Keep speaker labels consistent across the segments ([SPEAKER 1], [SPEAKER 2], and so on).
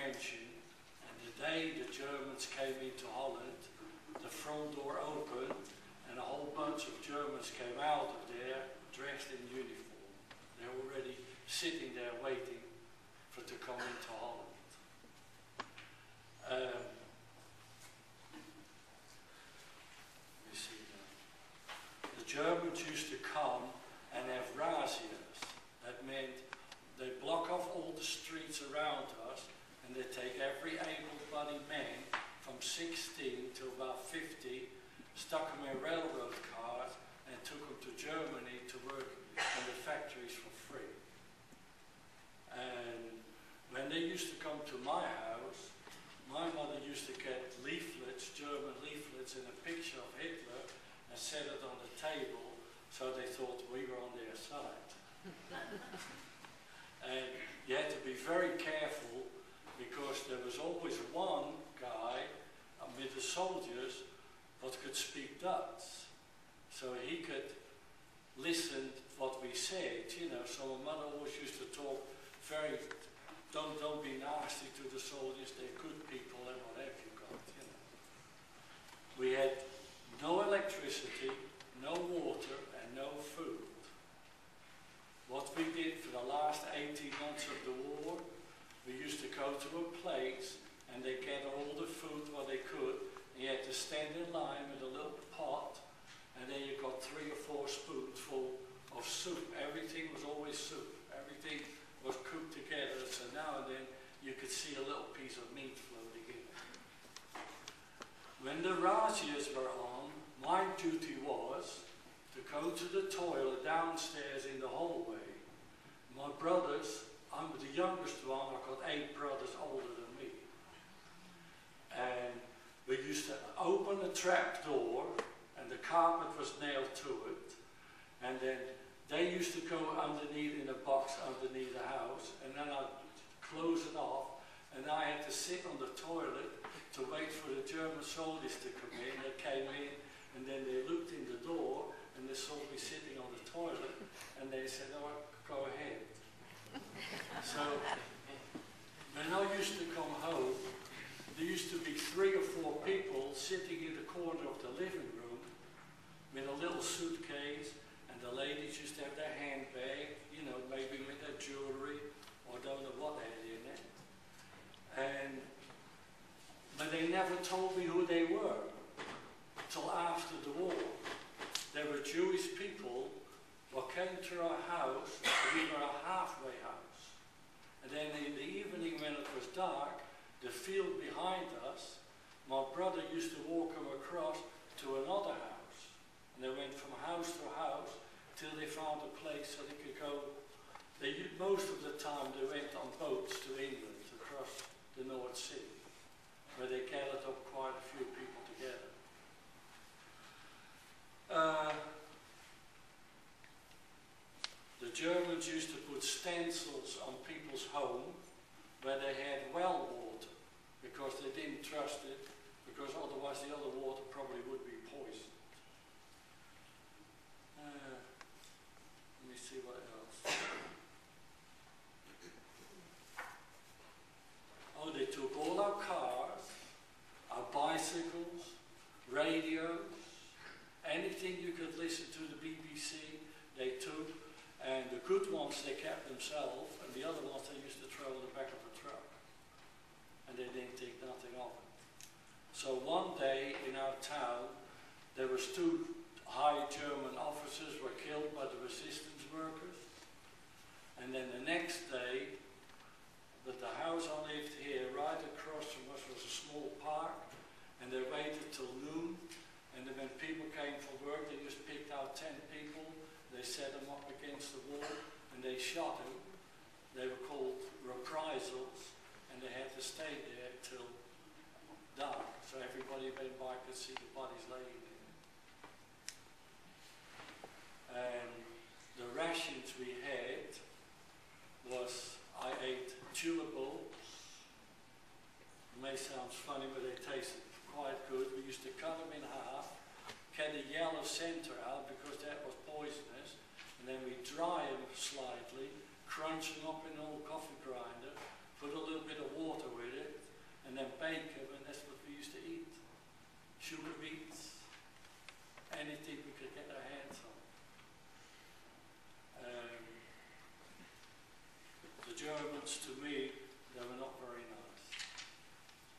[SPEAKER 1] mention, and the day the Germans came into Holland, the front door opened, and a whole bunch of Germans came out of there dressed in uniform. They were already sitting there waiting to come into Holland. Let me see now. The Germans used to come and have razzias. That meant they block off all the streets around us, and they take every able-bodied man from 16 to about 50, stuck them in railroad cars, and took them to Germany to work in the factories for free. And when they used to come to my house, my mother used to get leaflets, German leaflets, and a picture of Hitler, and set it on the table, so they thought we were on their side. And you had to be very careful, because there was always one guy with the soldiers that could speak Dutch. So he could listen what we said, you know. So my mother always used to talk very, don't be nasty to the soldiers, they're good people and whatever you got, you know. We had no electricity, no water, and no food. What we did for the last 18 months of the war, we used to go to a place and they gather all the food what they could, and you had to stand in line with a little pot, and then you got 3 or 4 spoonfuls of soup. Everything was always soup. Everything was cooked together, so now and then you could see a little piece of meat floating in. When the razzias were on, my duty was to go to the toilet downstairs in the hallway. My brothers, I'm the youngest one, I've got 8 brothers older than me. And we used to open the trap door, and the carpet was nailed to it, and then they used to go underneath in a box underneath the house, and then I'd close it off, and I had to sit on the toilet to wait for the German soldiers to come in. They came in, and then they looked in the door, and they saw me sitting on the toilet, and they said, "Oh, go ahead." So, when I used to come home, there used to be 3 or 4 people sitting in the corner of the living room with a little suitcase, and the ladies used to have their handbag, you know, maybe with their jewelry, or don't know what they had in it. But they never told me who they were till after the war. They were Jewish people who came to our house. We were a halfway house. And then in the evening when it was dark, the field behind us, my brother used to walk them across to another house. And they went from house to house till they found a place so they could go. Most of the time they went on boats to England, across the North Sea, where they gathered up quite a few people together. The Germans used to put stencils on people's homes where they had well water, because they didn't trust it, because otherwise the other water probably would be poisoned. Let me see what else. Oh, they took all our cars, our bicycles, radios, anything you could listen to the BBC, they took, and the good ones they kept themselves, and the other ones they used to throw in the back of the truck. And they didn't think nothing of it. So one day in our town, there was 2 high German officers were killed by the resistance workers. And then the next day, the house I lived here, right across from us was a small park, and they waited till noon, and then when people came for work, they just picked out 10 people, they set them up against the wall, and they shot them. They were called reprisals, and they had to stay there till dark, so everybody who went by could see the bodies laying there. And the rations we had was, I ate chewables. It may sound funny, but they tasted quite good. We used to cut them in half, get the yellow center out because that was poisonous, and then we dry them slightly, crunch them up in an old coffee grinder, put a little bit of water with it,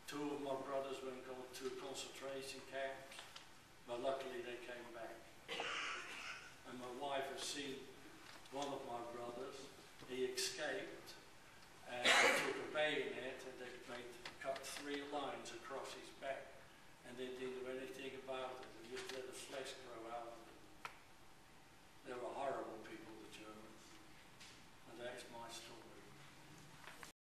[SPEAKER 1] Two of my brothers went to concentration camps, but luckily they came back. And my wife has seen one of my brothers. He escaped, and they took a bayonet and they cut 3 lines across his back, and they didn't do anything about it. They just let the flesh grow out of it. They were horrible people, the Germans. And that's my story.